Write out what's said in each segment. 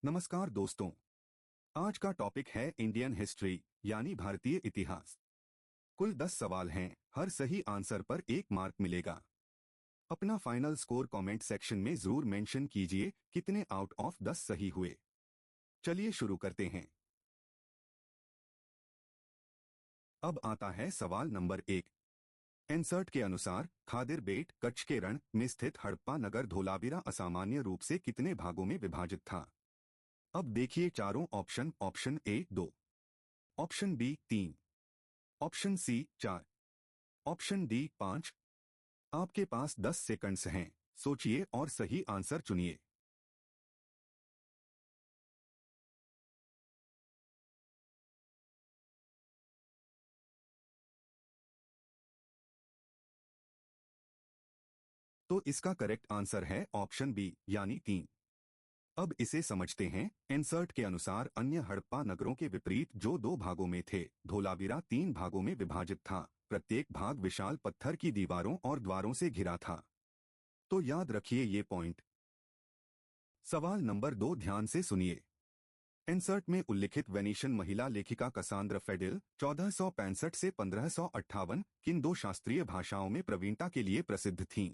नमस्कार दोस्तों। आज का टॉपिक है इंडियन हिस्ट्री यानी भारतीय इतिहास। कुल 10 सवाल हैं, हर सही आंसर पर 1 मार्क मिलेगा। अपना फाइनल स्कोर कमेंट सेक्शन में जरूर मेंशन कीजिए कितने आउट ऑफ 10 सही हुए। चलिए शुरू करते हैं। अब आता है सवाल नंबर 1। एंसर्ट के अनुसार खादिर बेट कच्छ के रण में स्थित हड़प्पा नगर धोलावीरा असामान्य रूप से कितने भागों में विभाजित था। अब देखिए चारों option. Option A 2, option B 3, option C 4, option D 5। आपके पास 10 सेकंड्स हैं, सोचिए और सही आंसर चुनिए। तो इसका करेक्ट आंसर है ऑप्शन बी यानी 3। अब इसे समझते हैं। एंसर्ट के अनुसार अन्य हड़प्पा नगरों के विपरीत जो 2 भागों में थे, धोलावीरा 3 भागों में विभाजित था। प्रत्येक भाग विशाल पत्थर की दीवारों और द्वारों से घिरा था। तो याद रखिए ये पॉइंट। सवाल नंबर 2 ध्यान से सुनिए। एंसर्ट में उल्लिखित वेनिशियन महिला लेखिका कसांद्रा फेडिल 1465 से 1558 किन 2 शास्त्रीय भाषाओं में प्रवीणता के लिए प्रसिद्ध थीं।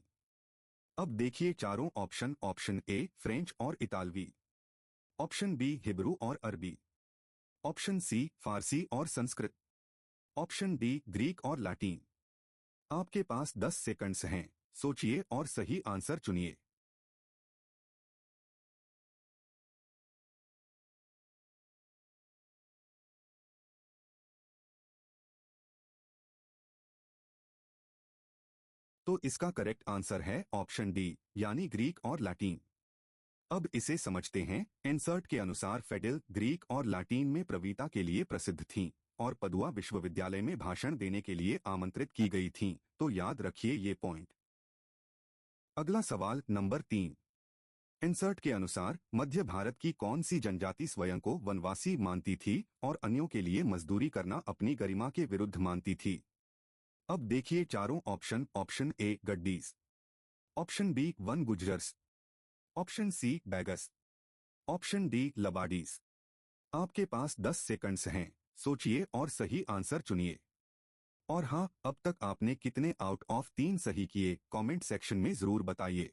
अब देखिए चारों ऑप्शन। ऑप्शन ए फ्रेंच और इतालवी, ऑप्शन बी हिब्रू और अरबी, ऑप्शन सी फारसी और संस्कृत, ऑप्शन डी ग्रीक और लैटिन। आपके पास 10 सेकंड्स हैं, सोचिए और सही आंसर चुनिए। तो इसका करेक्ट आंसर है ऑप्शन डी यानी ग्रीक और लैटिन। अब इसे समझते हैं। एंसर्ट के अनुसार फेडिल ग्रीक और लैटिन में प्रवीणता के लिए प्रसिद्ध थीं और पदुआ विश्वविद्यालय में भाषण देने के लिए आमंत्रित की गई थीं। तो याद रखिए ये पॉइंट। अगला सवाल नंबर 3। एंसर्ट के अनुसार मध्य भारत की कौन सी जनजाति स्वयं को वनवासी मानती थी और अन्यों के लिए मजदूरी करना अपनी गरिमा के विरुद्ध मानती थी। अब देखिए चारों option. Option A Gaddis, option B Van Gujjars, option C Baigas, option D Labadis. आपके पास 10 सेकंड्स हैं, सोचिए और सही आंसर चुनिए। और हाँ, अब तक आपने कितने आउट ऑफ 3 सही किए कमेंट सेक्शन में जरूर बताइए।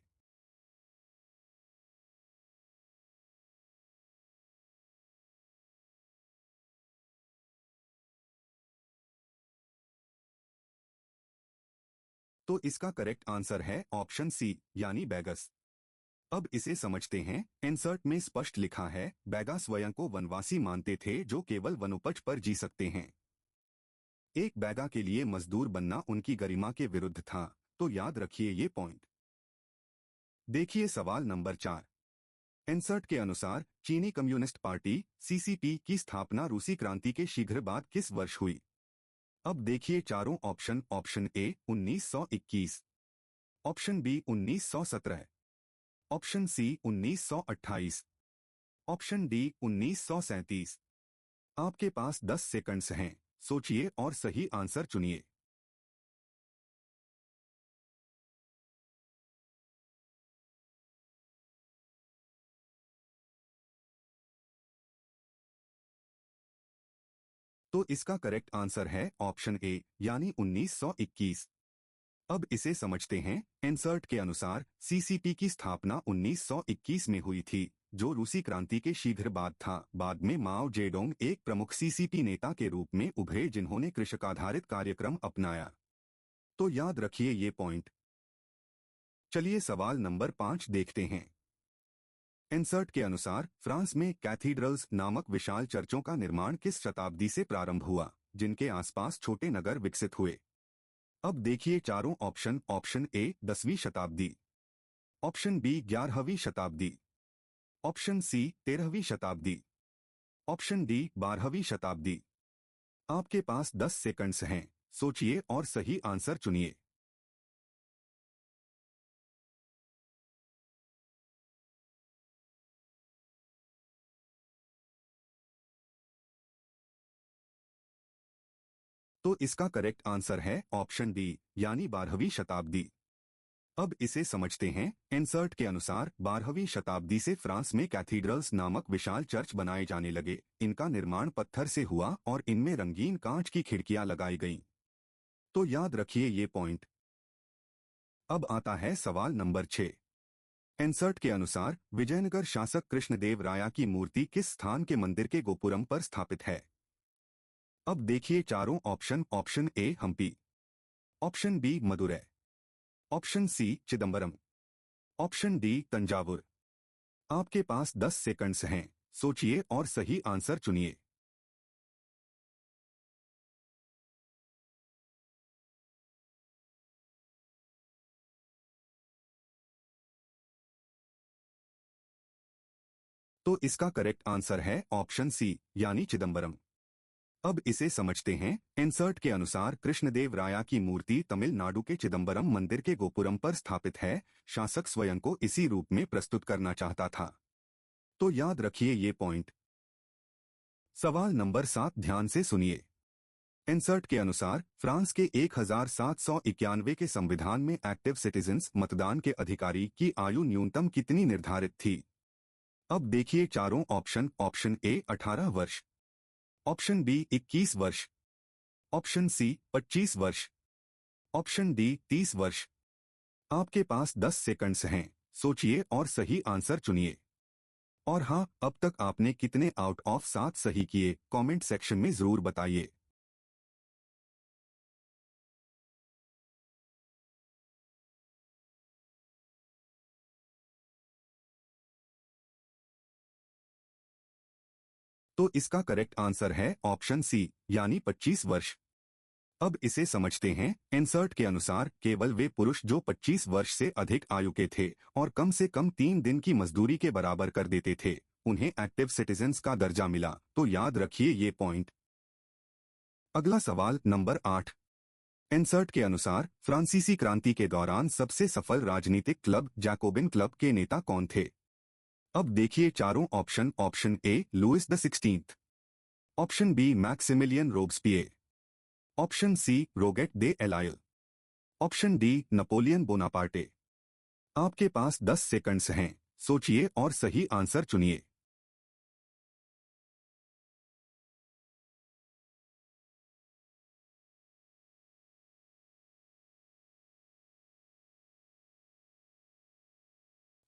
तो इसका करेक्ट आंसर है ऑप्शन सी यानी बैगस। अब इसे समझते हैं। इंसर्ट में स्पष्ट लिखा है बैगा स्वयं को वनवासी मानते थे जो केवल वनोपज पर जी सकते हैं। एक बैगा के लिए मजदूर बनना उनकी गरिमा के विरुद्ध था। तो याद रखिए ये पॉइंट। देखिए सवाल नंबर 4। इंसर्ट के अनुसार चीनी कम्युनिस्ट पार्टी सीसीपी की स्थापना रूसी क्रांति के शीघ्र बाद किस वर्ष हुई। अब देखिए चारों option. Option A 1921, option B 1917, option C 1928, option D 1937। आपके पास 10 सेकंड्स हैं, सोचिए और सही आंसर चुनिए। तो इसका करेक्ट आंसर है ऑप्शन ए यानी 1921। अब इसे समझते हैं। इंसर्ट के अनुसार सीसीपी की स्थापना 1921 में हुई थी, जो रूसी क्रांति के शीघ्र बाद था। बाद में माओ जेडोंग एक प्रमुख सीसीपी नेता के रूप में उभरे जिन्होंने कृषकाधारित कार्यक्रम अपनाया। तो याद रखिए ये पॉइंट। चलिए सवाल नंबर 5 देखते हैं। इंसर्ट के अनुसार फ्रांस में कैथीड्रल्स नामक विशाल चर्चों का निर्माण किस शताब्दी से प्रारंभ हुआ, जिनके आसपास छोटे नगर विकसित हुए। अब देखिए चारों ऑप्शन। ऑप्शन ए 10वीं शताब्दी, ऑप्शन बी 11वीं शताब्दी, ऑप्शन सी 13वीं शताब्दी, ऑप्शन डी 12वीं शताब्दी। आपके पास 10 सेकंड्स हैं, सोचिए और सही आंसर चुनिए। तो इसका करेक्ट आंसर है ऑप्शन डी यानी 12वीं शताब्दी। अब इसे समझते हैं। इंसर्ट के अनुसार 12वीं शताब्दी से फ्रांस में कैथीड्रल्स नामक विशाल चर्च बनाए जाने लगे। इनका निर्माण पत्थर से हुआ और इनमें रंगीन कांच की खिड़कियां लगाई गईं। तो याद रखिए ये पॉइंट। अब आता है सवाल नंबर 6। इंसर्ट के अनुसार विजयनगर शासक कृष्णदेव राया की मूर्ति किस स्थान के मंदिर के गोपुरम पर स्थापित है? अब देखिए चारों option. Option A Hampi, option B Madurai, option C Chidambaram, option D Thanjavur. आपके पास 10 सेकंड्स हैं, सोचिए और सही आंसर चुनिए। तो इसका करेक्ट आंसर है ऑप्शन सी यानी चिदम्बरम। अब इसे समझते हैं। इंसर्ट के अनुसार कृष्णदेव राया की मूर्ति तमिलनाडु के चिदम्बरम मंदिर के गोपुरम पर स्थापित है। शासक स्वयं को इसी रूप में प्रस्तुत करना चाहता था। तो याद रखिए ये पॉइंट। सवाल नंबर 7 ध्यान से सुनिए। इंसर्ट के अनुसार फ्रांस के 1791 के संविधान में एक्टिव सिटीजन्स मतदान के अधिकारी की आयु न्यूनतम कितनी निर्धारित थी? अब देखिए चारों ऑप्शन। ऑप्शन ए 18 वर्ष, ऑप्शन बी 21 वर्ष, ऑप्शन सी 25 वर्ष, ऑप्शन डी 30 वर्ष। आपके पास 10 सेकंड्स हैं, सोचिए और सही आंसर चुनिए। और हाँ, अब तक आपने कितने आउट ऑफ 7 सही किए कमेंट सेक्शन में जरूर बताइए। तो इसका करेक्ट आंसर है ऑप्शन सी यानी 25 वर्ष। अब इसे समझते हैं। इंसर्ट के अनुसार केवल वे पुरुष जो 25 वर्ष से अधिक आयु के थे और कम से कम 3 दिन की मजदूरी के बराबर कर देते थे, उन्हें एक्टिव सिटीजन्स का दर्जा मिला। तो याद रखिए ये पॉइंट। अगला सवाल नंबर 8। इंसर्ट के अनुसार फ्रांसीसी क्रांति के दौरान सबसे सफल राजनीतिक क्लब जैकोबिन क्लब के नेता कौन थे? अब देखिए चारों option. Option A Louis the 16, option B Maximilien Robespierre, option C Rouget de एलायल, ऑप्शन डी नेपोलियन बोनापार्टे। आपके पास 10 सेकंड्स हैं, सोचिए और सही आंसर चुनिए।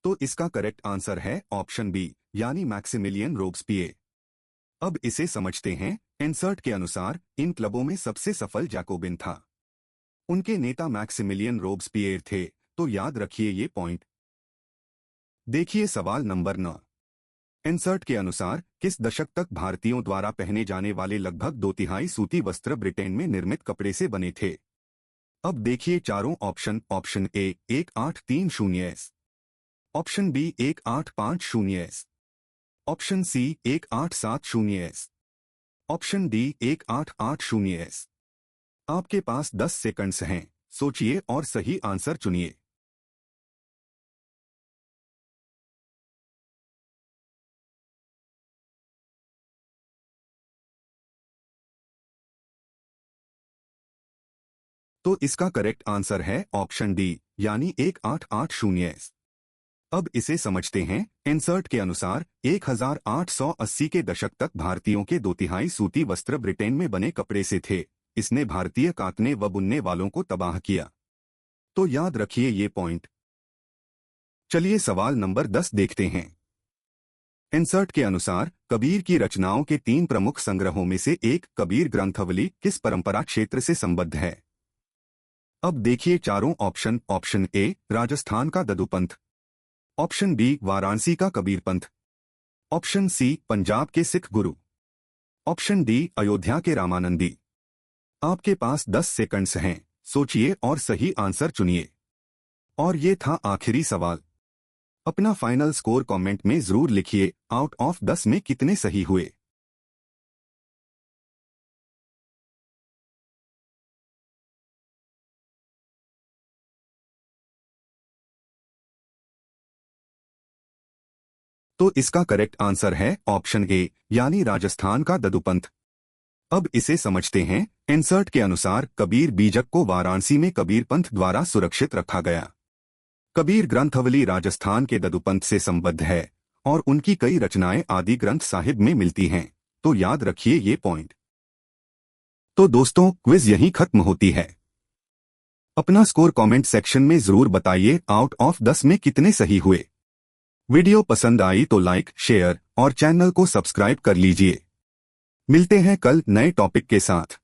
तो इसका करेक्ट आंसर है ऑप्शन बी यानी मैक्सिमिलियन रोब्सपियर। अब इसे समझते हैं। इंसर्ट के अनुसार इन क्लबों में सबसे सफल जैकोबिन था। उनके नेता मैक्सिमिलियन रोब्सपियर थे। तो याद रखिए ये पॉइंट। देखिए सवाल नंबर 9। इंसर्ट के अनुसार किस दशक तक भारतीयों द्वारा पहने जाने वाले लगभग 2/3 सूती वस्त्र ब्रिटेन में निर्मित कपड़े से बने थे? अब देखिए चारों option. Option A 1830 s, option B 1850 s, option C 1870 s, option D 1880 s. आपके पास 10 सेकंड्स हैं, सोचिए और सही आंसर चुनिए। तो इसका करेक्ट आंसर है ऑप्शन डी यानी 1880 एस। अब इसे समझते हैं। इंसर्ट के अनुसार 1880 के दशक तक भारतीयों के 2/3 सूती वस्त्र ब्रिटेन में बने कपड़े से थे। इसने भारतीय कातने व बुनने वालों को तबाह किया। तो याद रखिए ये पॉइंट। चलिए सवाल नंबर 10 देखते हैं। इंसर्ट के अनुसार कबीर की रचनाओं के 3 प्रमुख संग्रहों में से एक कबीर ग्रंथावली किस परंपरा क्षेत्र से संबद्ध है? अब देखिए चारों ऑप्शन। ऑप्शन ए राजस्थान का ददुपंथ, ऑप्शन बी वाराणसी का कबीरपंथ, ऑप्शन सी पंजाब के सिख गुरु, ऑप्शन डी अयोध्या के रामानंदी। आपके पास 10 सेकंड्स हैं, सोचिए और सही आंसर चुनिए। और ये था आखिरी सवाल। अपना फाइनल स्कोर कमेंट में जरूर लिखिए। आउट ऑफ 10 में कितने सही हुए? तो इसका करेक्ट आंसर है ऑप्शन ए यानी राजस्थान का ददुपंथ। अब इसे समझते हैं। इंसर्ट के अनुसार कबीर बीजक को वाराणसी में कबीरपंथ द्वारा सुरक्षित रखा गया। कबीर ग्रंथावली राजस्थान के ददुपंत से संबद्ध है और उनकी कई रचनाएं आदि ग्रंथ साहिब में मिलती हैं, तो याद रखिए ये पॉइंट। तो दोस्तों, क्विज यहीं खत्म होती है। अपना स्कोर कमेंट सेक्शन में जरूर बताइए, आउट ऑफ 10 में कितने सही हुए। वीडियो पसंद आई तो लाइक, शेयर और चैनल को सब्सक्राइब कर लीजिए। मिलते हैं कल नए टॉपिक के साथ।